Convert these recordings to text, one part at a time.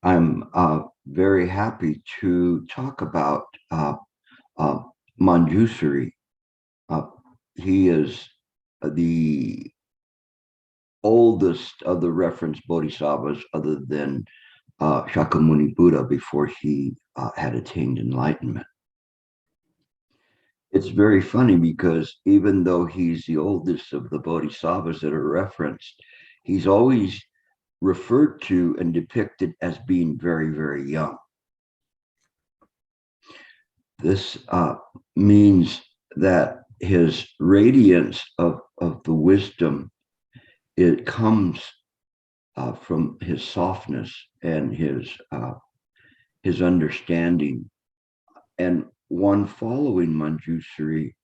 I'm very happy to talk about Manjusri. He is the oldest of the reference bodhisattvas, other than Shakyamuni Buddha, before he had attained enlightenment. It's very funny because even though he's the oldest of the bodhisattvas that are referenced, he's always referred to and depicted as being very, very young. This means that his radiance of the wisdom, it comes from his softness and his understanding. And one following Manjusri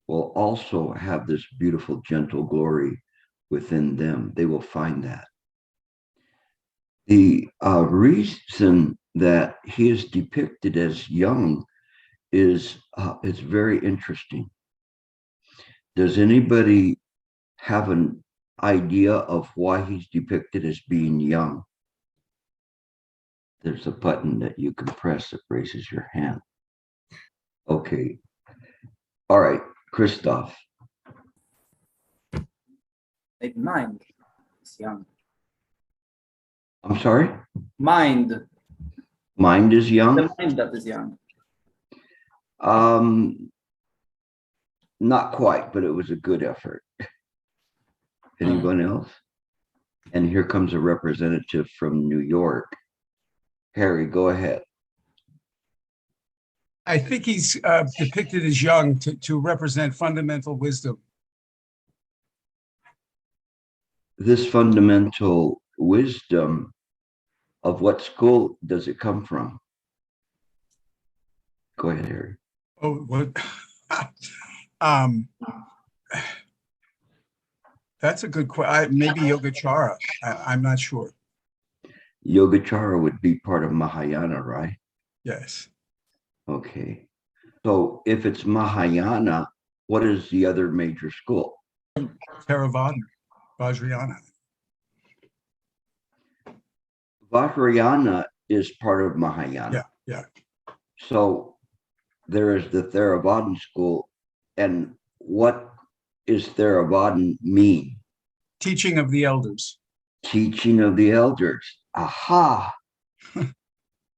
will also have this beautiful, gentle glory within them. They will find that. The reason that he is depicted as young is very interesting. Does anybody have an idea of why he's depicted as being young? There's a button that you can press that raises your hand. Okay. All right, Christoph. Like mind is young. I'm sorry? Mind. Mind is young? The mind that is young. Not quite, but it was a good effort. Anyone else? And here comes a representative from New York. Harry, go ahead. I think he's depicted as young to represent fundamental wisdom. This fundamental wisdom, of what school does it come from? Go ahead, Harry. Oh, what? That's a good question. Maybe Yogacara. I'm not sure. Yogacara would be part of Mahayana, right? Yes. Okay. So if it's Mahayana, what is the other major school? Theravada, Vajrayana. Vajrayana is part of Mahayana. Yeah. So there is the Theravadan school. And what is Theravadan mean? Teaching of the elders. Teaching of the elders. Aha.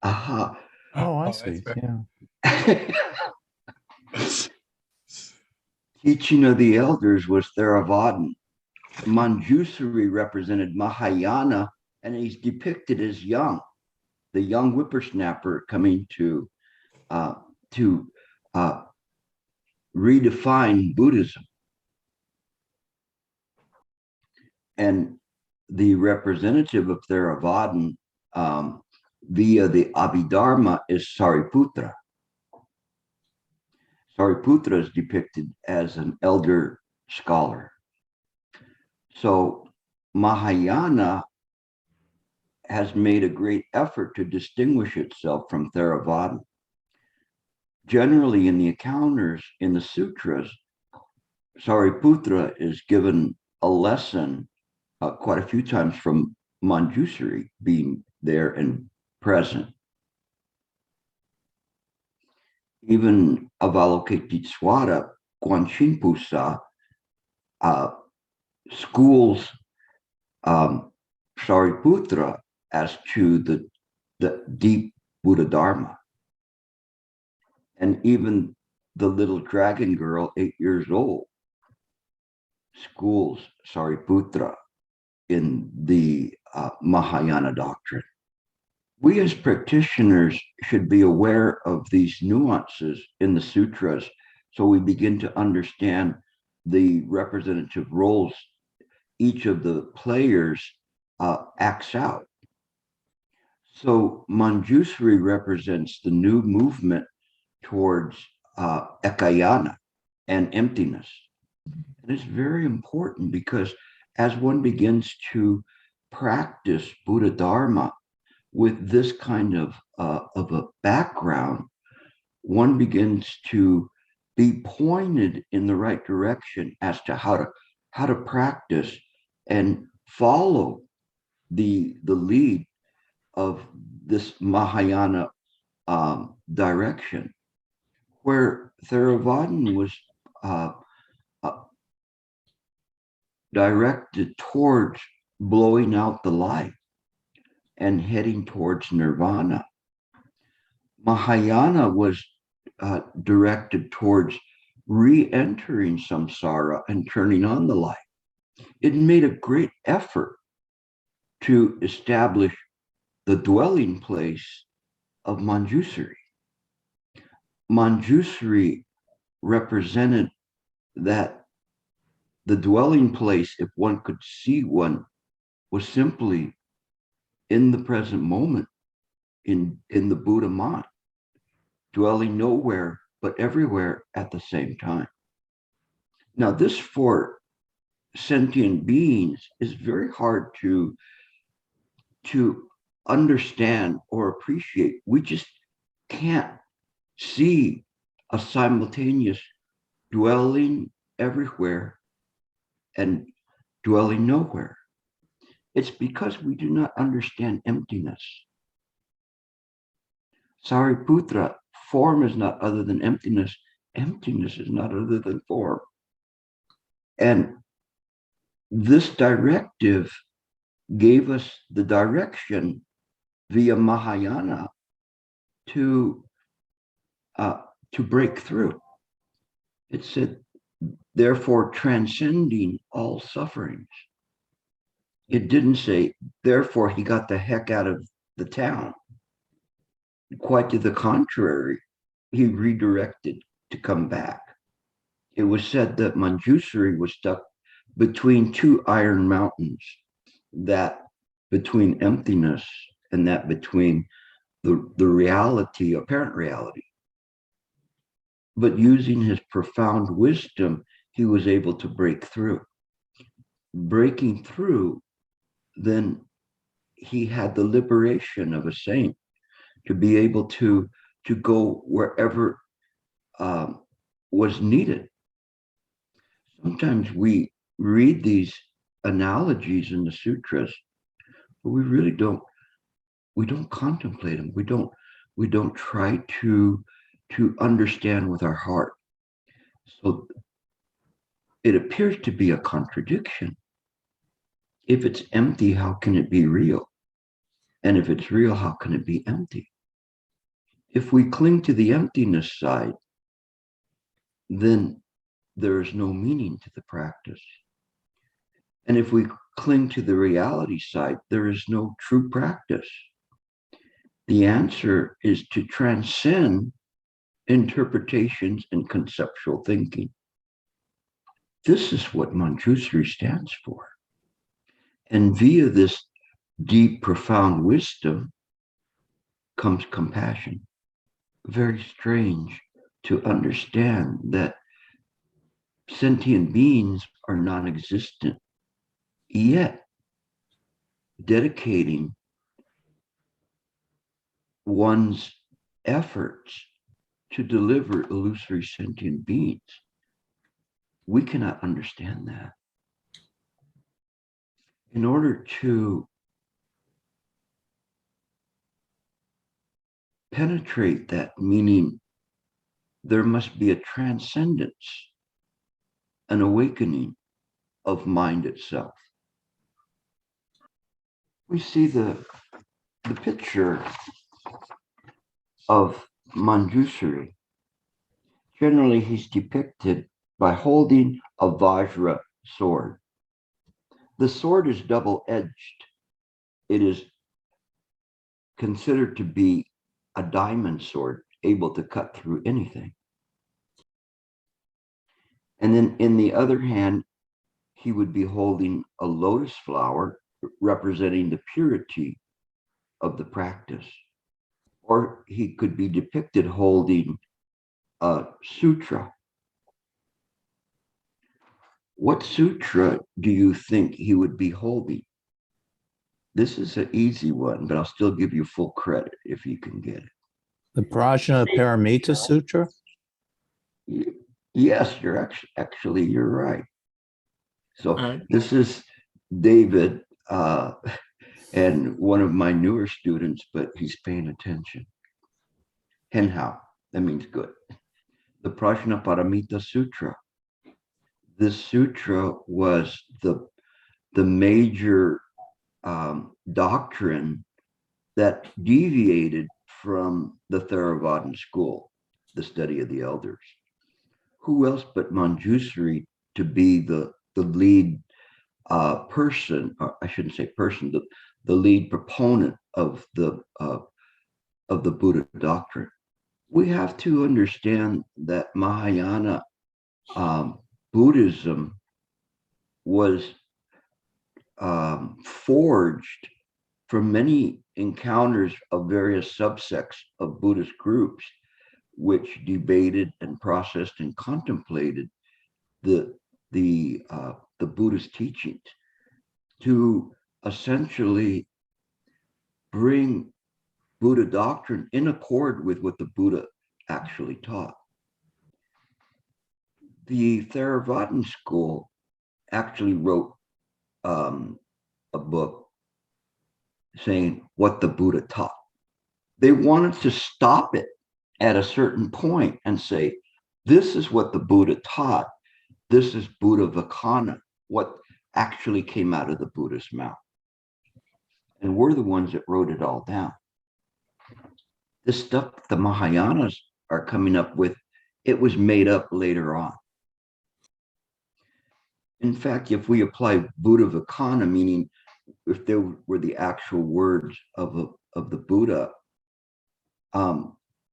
Aha. Oh, I see. Yeah. Teaching of the elders was Theravadan. Manjusri represented Mahayana, and he's depicted as young, the young whippersnapper coming to redefine Buddhism. And the representative of Theravadan via the Abhidharma is Sariputra. Sariputra is depicted as an elder scholar. So Mahayana has made a great effort to distinguish itself from Theravada. Generally, in the encounters in the sutras, Sariputra is given a lesson quite a few times from Manjusri being there and present. Even Avalokitesvara, Guanshinpusa, schools Sariputra as to the deep Buddha Dharma. And even the little dragon girl, 8 years old, schools Sariputra in the Mahayana doctrine. We as practitioners should be aware of these nuances in the sutras so we begin to understand the representative roles each of the players acts out. So Manjusri represents the new movement towards ekayana and emptiness. And it's very important because as one begins to practice Buddha Dharma with this kind of a background, one begins to be pointed in the right direction as to how to practice and follow the lead of this Mahayana direction, where Theravadan was directed towards blowing out the light and heading towards nirvana. Mahayana was directed towards re-entering samsara and turning on the light. It made a great effort to establish the dwelling place of Manjusri. Manjusri represented that the dwelling place, if one could see one, was simply in the present moment, in the Buddha mind, dwelling nowhere but everywhere at the same time. Now, this for sentient beings is very hard to understand or appreciate. We just can't see a simultaneous dwelling everywhere and dwelling nowhere. It's because we do not understand emptiness. Sariputra, form is not other than emptiness. Emptiness is not other than form. And this directive gave us the direction via Mahayana to break through. It said, therefore, transcending all sufferings. It didn't say, therefore, he got the heck out of the town. Quite to the contrary, he redirected to come back. It was said that Manjusri was stuck between two iron mountains, that between emptiness and that between the reality, apparent reality. But using his profound wisdom, he was able to break through. Breaking through, then he had the liberation of a saint to be able to go wherever was needed. Sometimes we read these analogies in the sutras, but we really don't contemplate them. We don't try to understand with our heart. So it appears to be a contradiction. If it's empty, how can it be real? And if it's real, how can it be empty? If we cling to the emptiness side, then there is no meaning to the practice. And if we cling to the reality side, there is no true practice. The answer is to transcend interpretations and conceptual thinking. This is what Manjusri stands for. And via this deep, profound wisdom comes compassion. Very strange to understand that sentient beings are non-existent, yet dedicating one's efforts to deliver illusory sentient beings. We cannot understand that. In order to penetrate that meaning, there must be a transcendence, an awakening of mind itself. We see the picture of Manjusri. Generally, he's depicted by holding a Vajra sword. The sword is double-edged. It is considered to be a diamond sword, able to cut through anything. And then in the other hand, he would be holding a lotus flower representing the purity of the practice. Or he could be depicted holding a sutra. What sutra do you think he would be holding? This is an easy one, but I'll still give you full credit if you can get it. The Prajna Paramita Sutra? Yes, you're right. So this is David and one of my newer students, but he's paying attention. Henhao, that means good. The Prajna Paramita Sutra. This sutra was the major doctrine that deviated from the Theravadan school, the study of the elders. Who else but Manjusri to be the lead person, or I shouldn't say person, the lead proponent of the Buddha doctrine? We have to understand that Mahayana Buddhism was forged from many encounters of various subsects of Buddhist groups, which debated and processed and contemplated the Buddhist teachings to essentially bring Buddha doctrine in accord with what the Buddha actually taught. The Theravadan school actually wrote a book saying what the Buddha taught. They wanted to stop it at a certain point and say, this is what the Buddha taught. This is Buddha Vakana, what actually came out of the Buddha's mouth. And we're the ones that wrote it all down. This stuff the Mahayanas are coming up with, it was made up later on. In fact, if we apply Buddha Vakana, meaning if there were the actual words of the Buddha,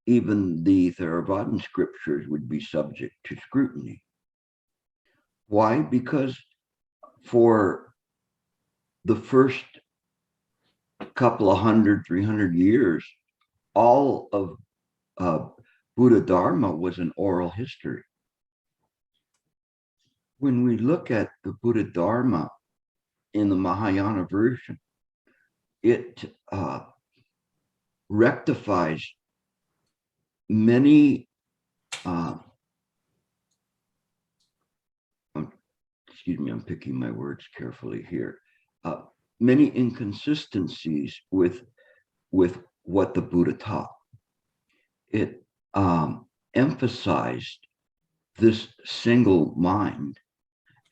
even the Theravadan scriptures would be subject to scrutiny. Why? Because for the first couple of 300 years, all of Buddha Dharma was an oral history. When we look at the Buddha Dharma in the Mahayana version, it rectifies many, excuse me, I'm picking my words carefully here, many inconsistencies with what the Buddha taught. It emphasized this single mind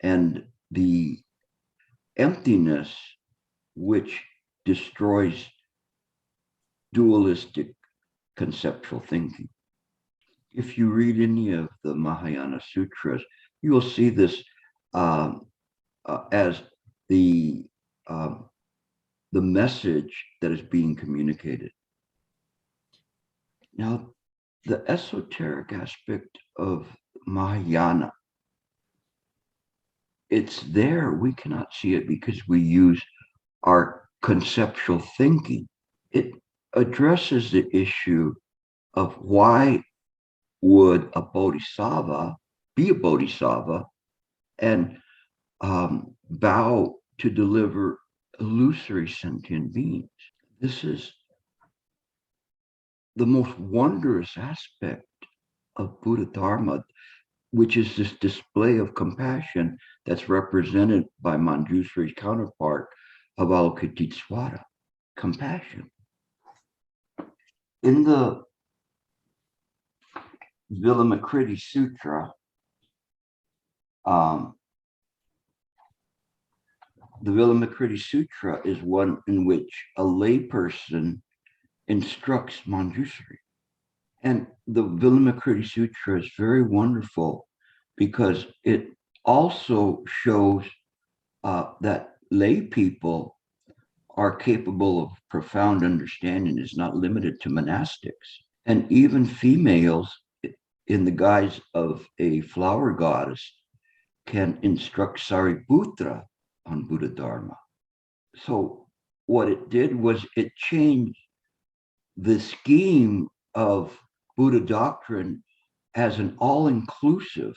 and the emptiness which destroys dualistic conceptual thinking. If you read any of the Mahayana Sutras, you will see this as the message that is being communicated. Now, the esoteric aspect of Mahayana, it's there. We cannot see it because we use our conceptual thinking. It addresses the issue of why would a bodhisattva be a bodhisattva and vow to deliver illusory sentient beings. This is the most wondrous aspect of Buddha Dharma, which is this display of compassion that's represented by Manjusri's counterpart of Avalokitesvara, compassion. In the Vilamakritti Sutra, the Vilamakritti Sutra is one in which a layperson instructs Manjusri. And the Vilamakritti Sutra is very wonderful because it also shows that lay people are capable of profound understanding. It's not limited to monastics. And even females in the guise of a flower goddess can instruct Sariputra on Buddha Dharma. So what it did was it changed the scheme of Buddha doctrine as an all-inclusive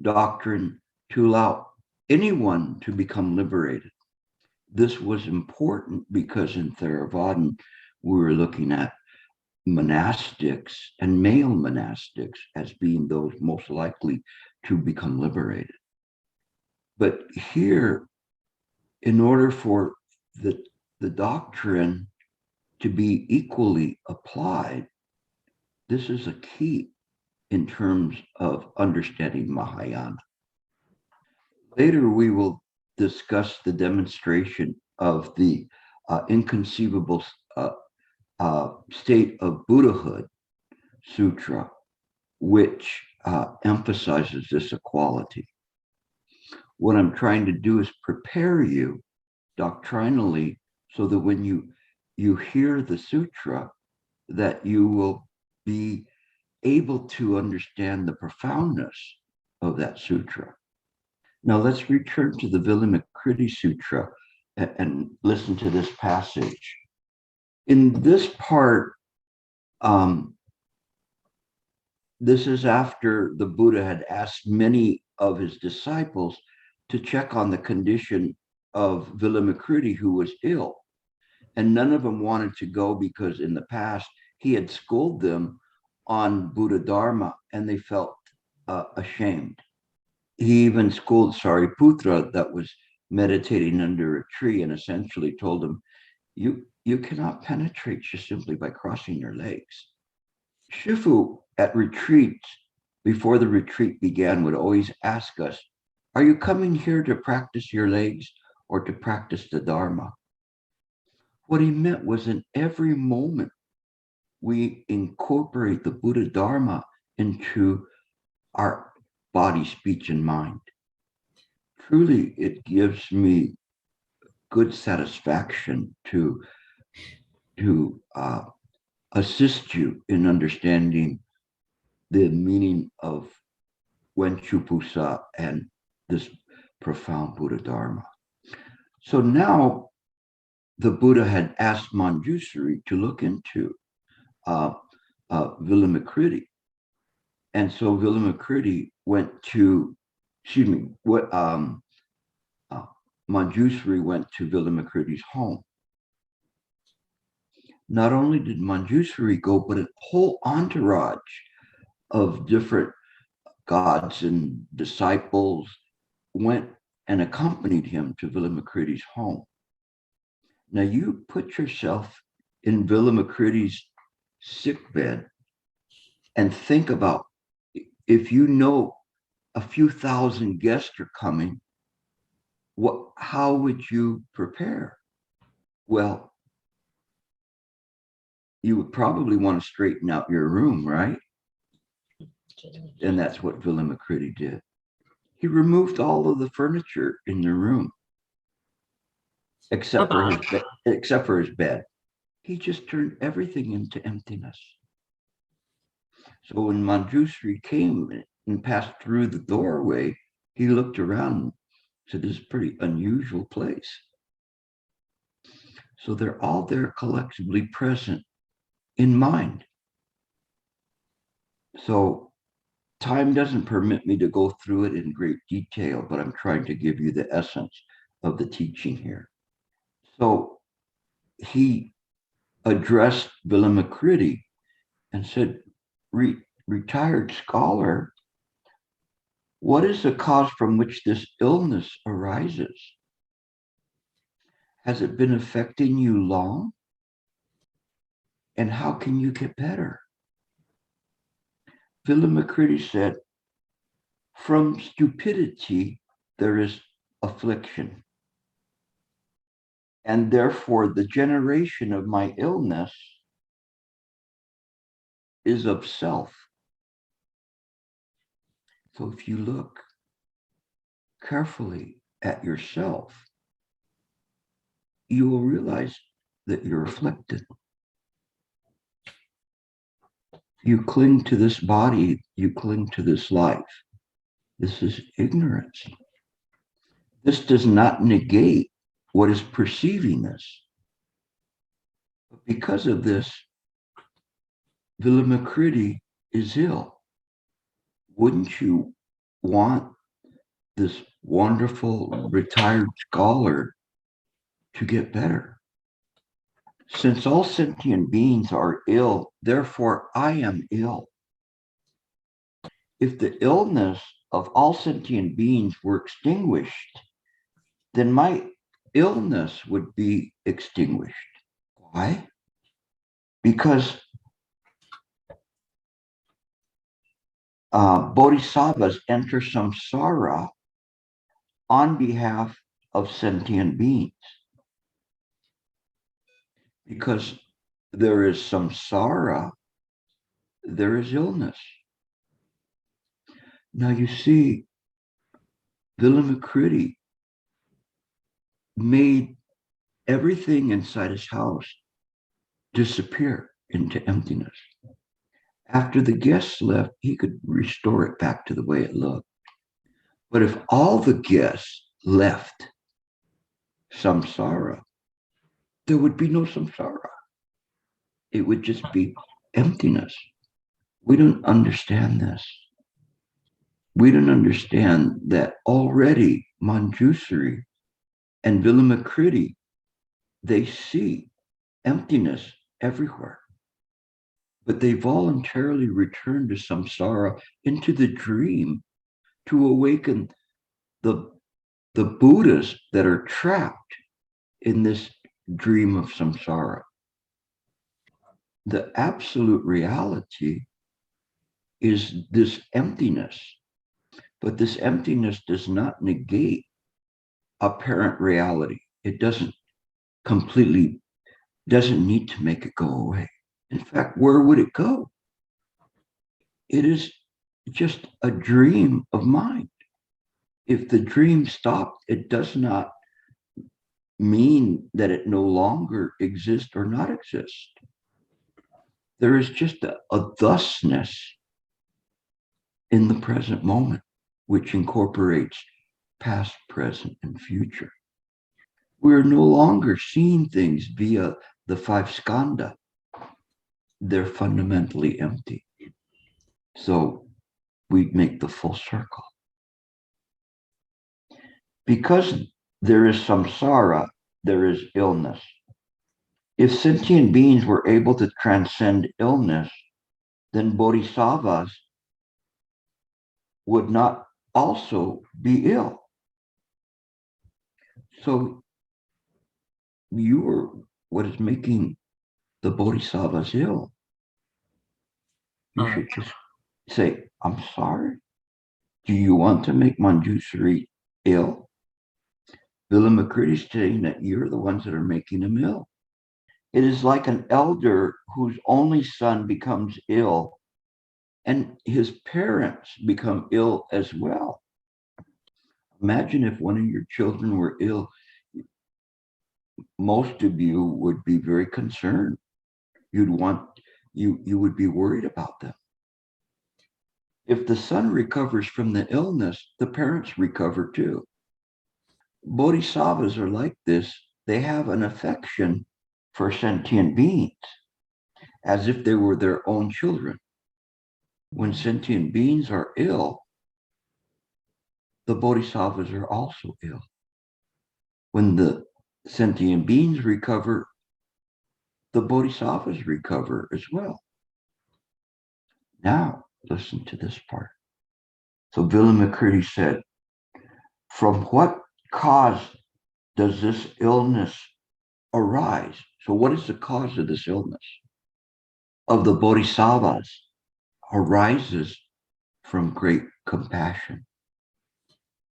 doctrine to allow anyone to become liberated. This was important because in Theravadan, we were looking at monastics and male monastics as being those most likely to become liberated. But here, in order for the the doctrine to be equally applied, this is a key in terms of understanding Mahayana. Later, we will discuss the demonstration of the inconceivable state of Buddhahood sutra, which emphasizes this equality. What I'm trying to do is prepare you doctrinally so that when you hear the sutra, that you will be able to understand the profoundness of that sutra. Now let's return to the Vilamakruti Sutra and listen to this passage. In this part, this is after the Buddha had asked many of his disciples to check on the condition of Vilamakruti, who was ill. And none of them wanted to go because in the past he had schooled them on Buddha Dharma and they felt ashamed. He even schooled Sariputra that was meditating under a tree and essentially told him, you cannot penetrate just simply by crossing your legs. Shifu at retreats, before the retreat began, would always ask us, are you coming here to practice your legs or to practice the Dharma? What he meant was in every moment, we incorporate the Buddha Dharma into our body, speech, and mind. Truly, it gives me good satisfaction to assist you in understanding the meaning of Wenchupusa and this profound Buddha Dharma. So now the Buddha had asked Manjusri to look into Vilamakruti. And so Vilamakruti went to, Manjusri went to Vilamakruti's home. Not only did Manjusri go, but a whole entourage of different gods and disciples went and accompanied him to Vilamakruti's home. Now you put yourself in Vilamakruti's sickbed and think about, if you know a few thousand guests are coming, how would you prepare? Well, you would probably want to straighten out your room, right? And that's what Vilamakruti did. He removed all of the furniture in the room, except for his bed. He just turned everything into emptiness. So when Manjusri came and passed through the doorway, he looked around to this pretty unusual place. So they're all there collectively present in mind. So time doesn't permit me to go through it in great detail, but I'm trying to give you the essence of the teaching here. So he addressed Vilamakruti and said, retired scholar, what is the cause from which this illness arises? Has it been affecting you long? And how can you get better? Vilamakruti said, from stupidity, there is affliction. And therefore, the generation of my illness is of self. So if you look carefully at yourself, you will realize that you're afflicted. You cling to this body, you cling to this life. This is ignorance. This does not negate what is perceiving this. But because of this, Vilamakruti is ill. Wouldn't you want this wonderful retired scholar to get better? Since all sentient beings are ill, therefore I am ill. If the illness of all sentient beings were extinguished, then my illness would be extinguished. Why? Because bodhisattvas enter samsara on behalf of sentient beings. Because there is samsara, there is illness. Now you see, Mañjuśrī made everything inside his house disappear into emptiness. After the guests left, he could restore it back to the way it looked. But if all the guests left samsara, there would be no samsara. It would just be emptiness. We don't understand this. We don't understand that already Manjusri and Mañjuśrī, they see emptiness everywhere. But they voluntarily return to samsara, into the dream, to awaken the Buddhas that are trapped in this dream of samsara. The absolute reality is this emptiness, but this emptiness does not negate apparent reality. It doesn't need to make it go away. In fact, where would it go? It is just a dream of mind. If the dream stopped, it does not mean that it no longer exists or not exist. There is just a thusness in the present moment, which incorporates past, present, and future. We're no longer seeing things via the five skandha. They're fundamentally empty. So we make the full circle. Because there is samsara, there is illness. If sentient beings were able to transcend illness, then bodhisattvas would not also be ill. So you are what is making the bodhisattvas ill. You should just say, I'm sorry. Do you want to make Manjusri ill? Mañjuśrī is saying that you're the ones that are making him ill. It is like an elder whose only son becomes ill and his parents become ill as well. Imagine if one of your children were ill. Most of you would be very concerned. You would be worried about them. If the son recovers from the illness, the parents recover too. Bodhisattvas are like this. They have an affection for sentient beings as if they were their own children. When sentient beings are ill, the bodhisattvas are also ill. When the sentient beings recover, the bodhisattvas recover as well. Now, listen to this part. So Mañjuśrī said, from what cause does this illness arise? So what is the cause of this illness? Of the bodhisattvas arises from great compassion.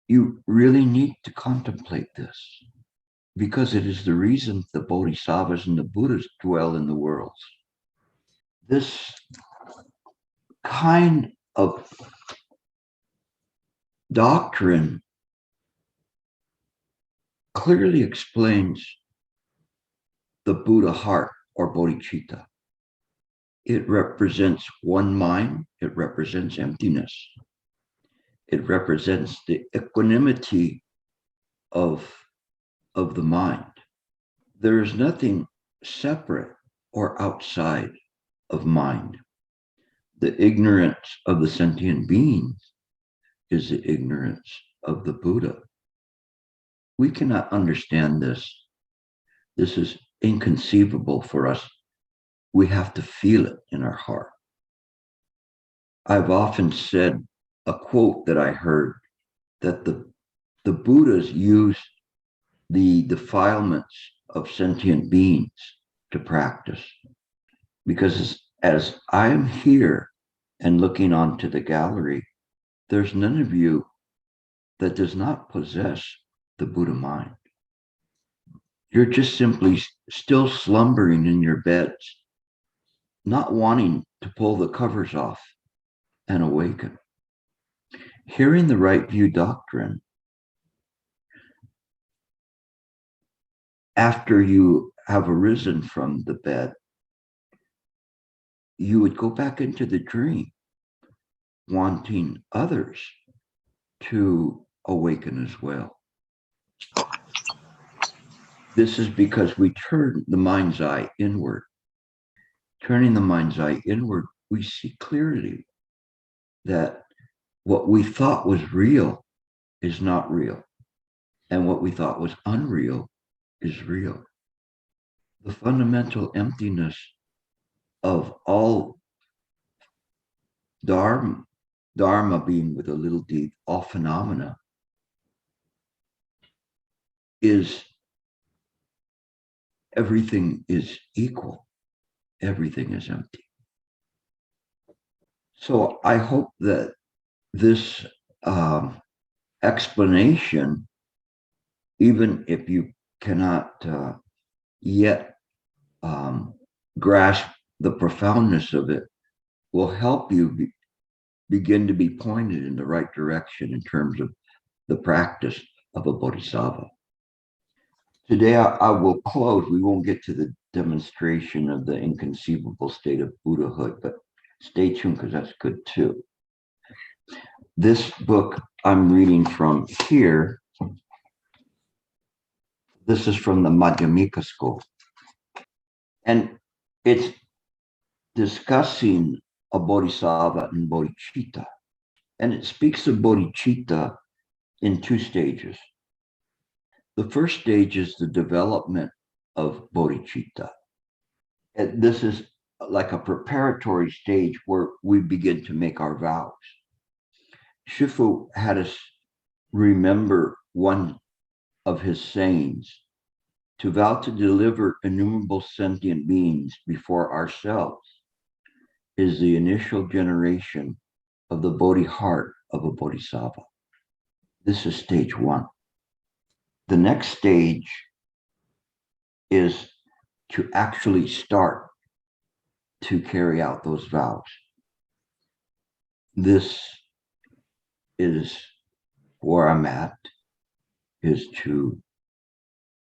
You really need to contemplate this, because it is the reason the bodhisattvas and the Buddhas dwell in the worlds. This kind of doctrine clearly explains the Buddha heart or bodhicitta. It represents one mind. It represents emptiness. It represents the equanimity of the mind. There is nothing separate or outside of mind. The ignorance of the sentient beings is the ignorance of the Buddha. We cannot understand this. This is inconceivable for us. We have to feel it in our heart. I've often said a quote that I heard, that the Buddhas use the defilements of sentient beings to practice. Because as I am here and looking onto the gallery, there's none of you that does not possess the Buddha mind. You're just simply still slumbering in your beds, not wanting to pull the covers off and awaken. Hearing the right view doctrine, after you have arisen from the bed, you would go back into the dream, wanting others to awaken as well. This is because we turn the mind's eye inward. Turning the mind's eye inward, we see clearly that what we thought was real is not real, and what we thought was unreal is real. The fundamental emptiness of all Dharma being with a little d, all phenomena, is everything is equal. Everything is empty. So I hope that this explanation, even if you cannot yet grasp the profoundness of it, will help you begin to be pointed in the right direction in terms of the practice of a bodhisattva. Today, I will close. We won't get to the demonstration of the inconceivable state of Buddhahood, but stay tuned because that's good too. This book I'm reading from here, this is from the Madhyamika school. And it's discussing a bodhisattva and bodhicitta. And it speaks of bodhicitta in two stages. The first stage is the development of bodhicitta. And this is like a preparatory stage where we begin to make our vows. Shifu had us remember one of his sayings: to vow to deliver innumerable sentient beings before ourselves is the initial generation of the bodhi heart of a bodhisattva. This is stage one. The next stage is to actually start to carry out those vows. This is where I'm at, is to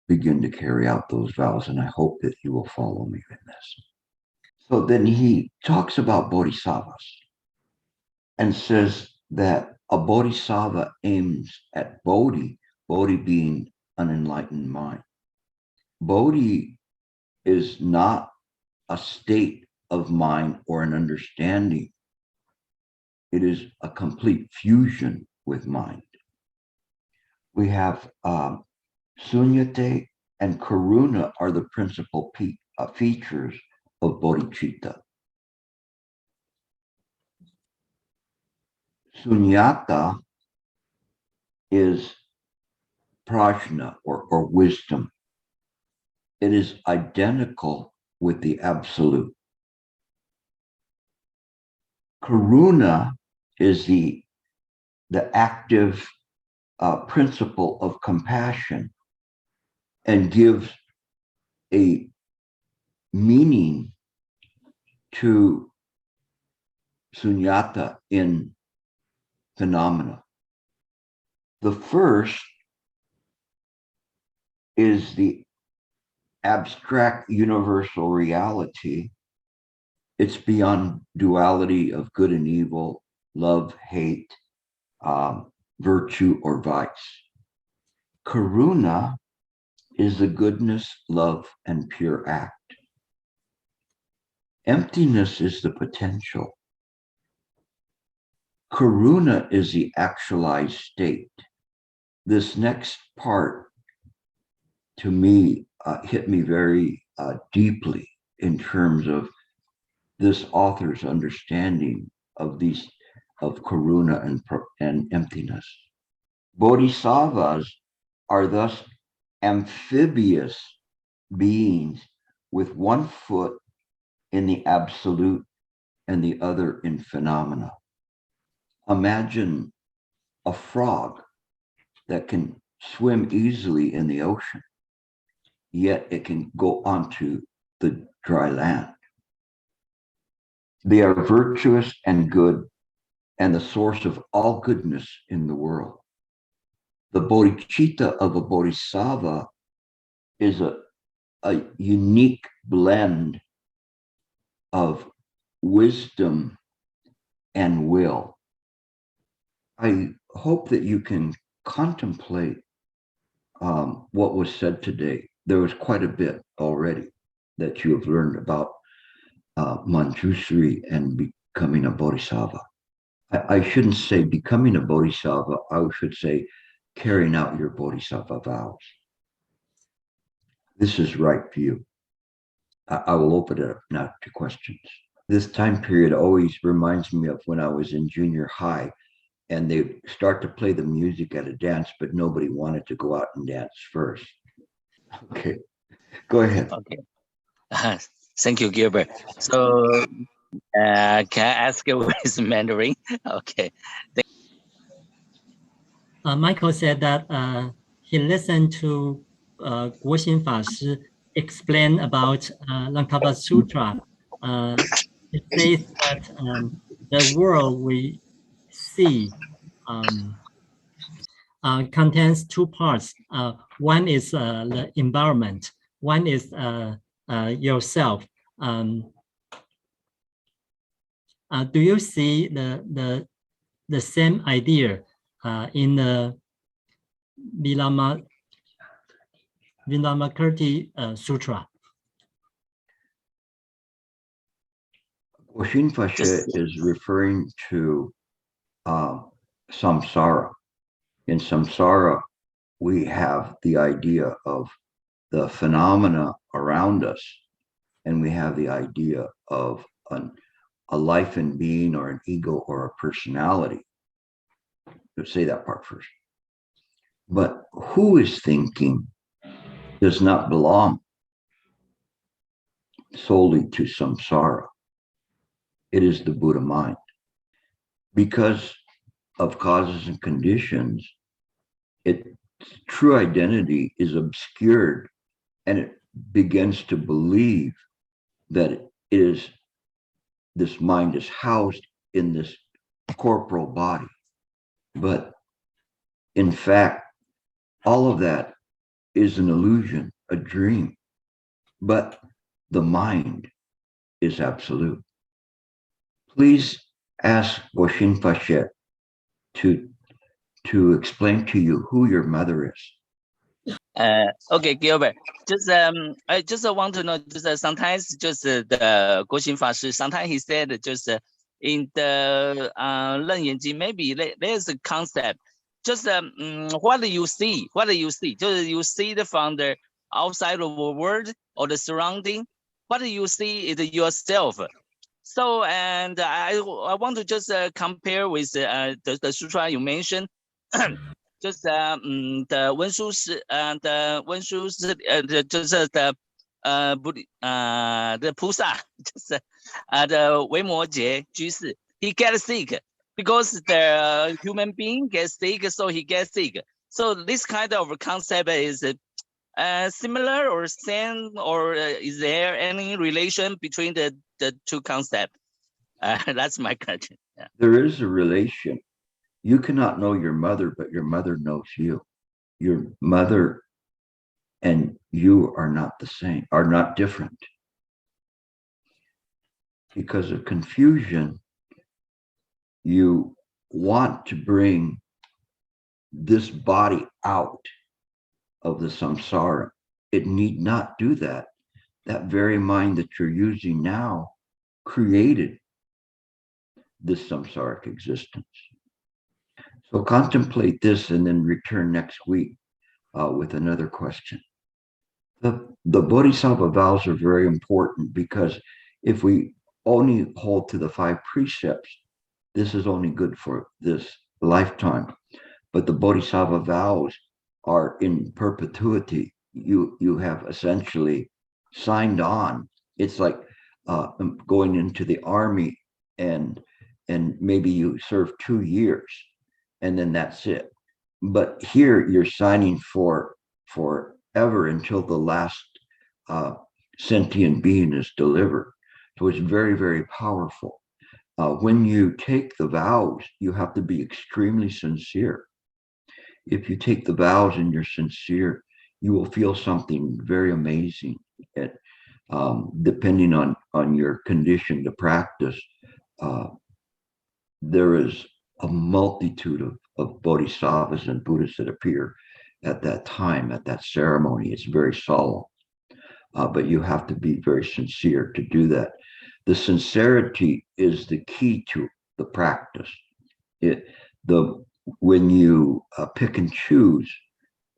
begin to carry out those vows, and I hope that you will follow me in this. So then he talks about bodhisattvas and says that a bodhisattva aims at bodhi, bodhi being an enlightened mind. Bodhi is not a state of mind or an understanding. It is a complete fusion with mind. We have sunyate and karuna are the principal features of bodhicitta. Sunyata is prajna or wisdom. It is identical with the absolute. Karuna is the active principle of compassion and gives a meaning to sunyata in phenomena. The first is the abstract universal reality. It's beyond duality of good and evil, love, hate, virtue, or vice. Karuna is the goodness, love, and pure act. Emptiness is the potential. Karuna is the actualized state. This next part, to me, hit me very deeply in terms of this author's understanding of karuna and emptiness. Bodhisattvas are thus amphibious beings with one foot in the absolute and the other in phenomena. Imagine a frog that can swim easily in the ocean, yet it can go onto the dry land. They are virtuous and good and the source of all goodness in the world. The bodhicitta of a bodhisattva is a unique blend of wisdom and will. I hope that you can contemplate what was said today. There was quite a bit already that you have learned about Manjusri and becoming a bodhisattva. I shouldn't say becoming a bodhisattva, I should say carrying out your bodhisattva vows. This is right for you. I will open it up now to questions. This time period always reminds me of when I was in junior high and they start to play the music at a dance, but nobody wanted to go out and dance first. Okay, go ahead. Okay. Thank you, Gilbert. So can I ask you what is Mandarin? Okay. Michael said that he listened to Guoxin Fashi explain about Langtapa Sutra. It says that the world we see contains two parts. One is the environment. One is yourself. Do you see the same idea in the Vilamakirti Sutra? Guoxin Fashi is referring to samsara. In samsara, we have the idea of the phenomena around us, and we have the idea of a life and being or an ego or a personality. Let's say that part first. But who is thinking does not belong solely to samsara. It is the Buddha mind. Because of causes and conditions, its true identity is obscured and it begins to believe that this mind is housed in this corporal body. But in fact, all of that is an illusion, a dream. But the mind is absolute. Please ask Guoxin Fashi to explain to you who your mother is. Okay, Gilbert. I just want to know. Sometimes the Guoxin Fashi. Sometimes he said in the Lineage, maybe there's a concept. What do you see? What do you see? You see it from the outside of the world or the surrounding. What do you see is yourself. So, and I want to just compare with the sutra you mentioned. Just the Manjusri and the Manjusri, the Pusa, the Weimoje Jusi. He gets sick because the human being gets sick, so he gets sick. So this kind of concept is similar or same, or is there any relation between the two concepts? That's my question. Yeah. There is a relation. You cannot know your mother, but your mother knows you. Your mother and you are not the same, are not different. Because of confusion, you want to bring this body out of the samsara. It need not do that. That very mind that you're using now created this samsaric existence. So contemplate this and then return next week with another question. The Bodhisattva vows are very important because if we only hold to the 5 precepts, this is only good for this lifetime. But the Bodhisattva vows are in perpetuity. You have essentially signed on. It's like going into the army and maybe you serve 2 years and then that's it. But here you're signing for forever until the last sentient being is delivered. So it's very, very powerful. When you take the vows, you have to be extremely sincere. If you take the vows and you're sincere, you will feel something very amazing. Depending on your condition to practice, there is a multitude of bodhisattvas and Buddhas that appear at that time, at that ceremony. It's very solemn, but you have to be very sincere to do that. The sincerity is the key to the practice. When you pick and choose,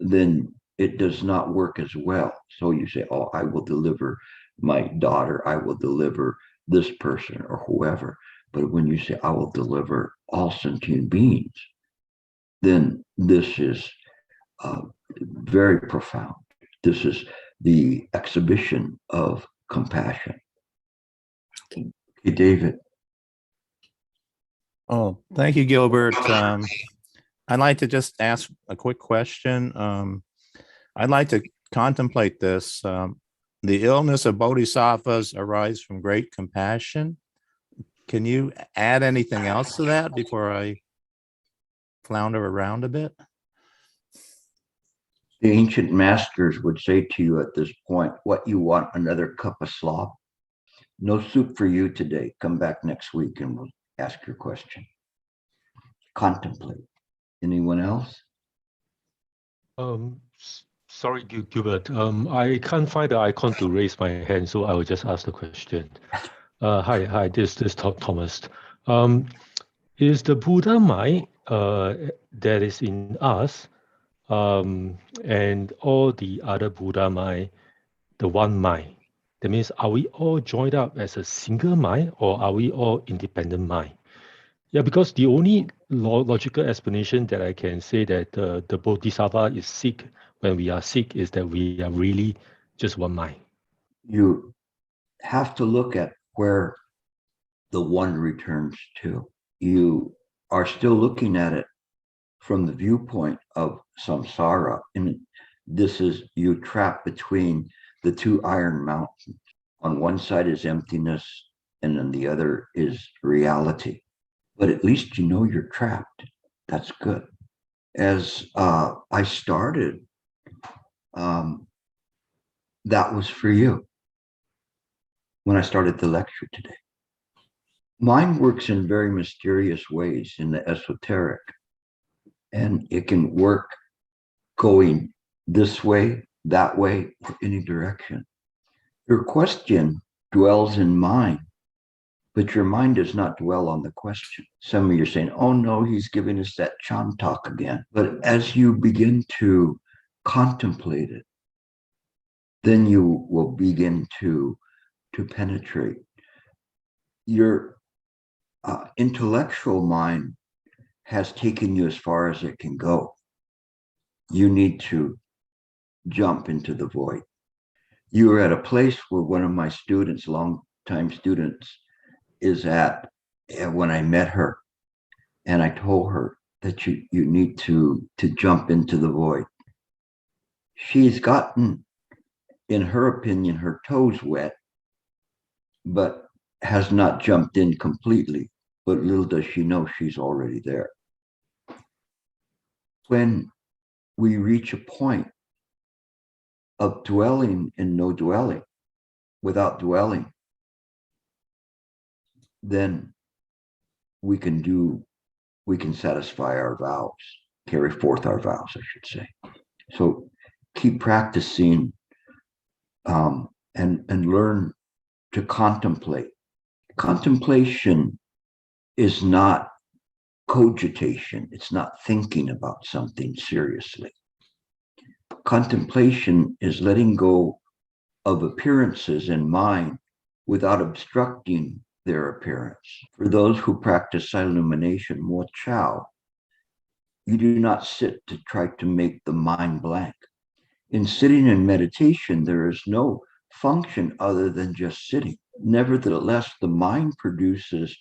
then it does not work as well. So you say, oh, I will deliver my daughter, I will deliver this person or whoever. But when you say, I will deliver all sentient beings, then this is very profound. This is the exhibition of compassion. Okay, David. Oh, thank you, Gilbert. I'd like to just ask a quick question. I'd like to contemplate this. The illness of bodhisattvas arise from great compassion. Can you add anything else to that before I flounder around a bit? The ancient masters would say to you at this point, what you want, another cup of slop? No soup for you today. Come back next week and we'll ask your question. Contemplate. Anyone else? Sorry, Gilbert. I can't find the icon to raise my hand, so I will just ask the question. Hi. This is Thomas. Is the Buddha mind that is in us, and all the other Buddha mind, the one mind? That means, are we all joined up as a single mind, or are we all independent mind? Yeah, because the only logical explanation that I can say that the Bodhisattva is sick when we are sick is that we are really just one mind. You have to look at where the one returns to. You are still looking at it from the viewpoint of samsara. And this is you trapped between the two iron mountains. On one side is emptiness, and on the other is reality. But at least you know you're trapped. That's good. As I started, that was for you when I started the lecture today. Mind works in very mysterious ways in the esoteric, and it can work going this way, that way, or any direction. Your question dwells in mind, but your mind does not dwell on the question. Some of you are saying, oh no, he's giving us that Chan talk again. But as you begin to contemplate it, then you will begin to penetrate. Your intellectual mind has taken you as far as it can go. You need to jump into the void. You are at a place where one of my students, long-time students, is at when I met her, and I told her that you need to jump into the void. She's gotten, in her opinion, her toes wet, but has not jumped in completely. But little does she know she's already there. When we reach a point of dwelling in no dwelling, without dwelling, then we can satisfy our vows, carry forth our vows, I should say. So keep practicing and learn to contemplate. Contemplation is not cogitation. It's not thinking about something seriously. Contemplation is letting go of appearances in mind without obstructing their appearance. For those who practice silent illumination, Mo Chao, You do not sit to try to make the mind blank. In sitting in meditation, there is no function other than just sitting. Nevertheless, the mind produces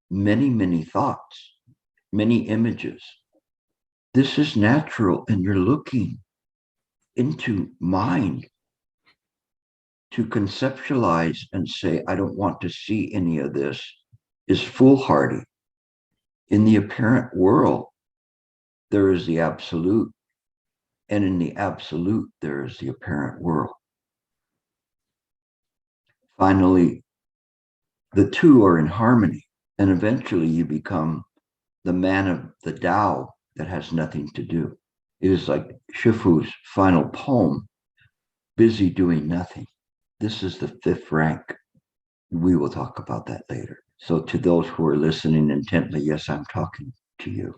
many, many thoughts, many images. This is natural, and you're looking into mind to conceptualize and say, I don't want to see any of this, is foolhardy. In the apparent world, there is the absolute, and in the absolute, there is the apparent world. Finally, the two are in harmony, and eventually you become the man of the Tao that has nothing to do. It is like Shifu's final poem, busy doing nothing. This is the fifth rank. We will talk about that later. So to those who are listening intently, yes, I'm talking to you.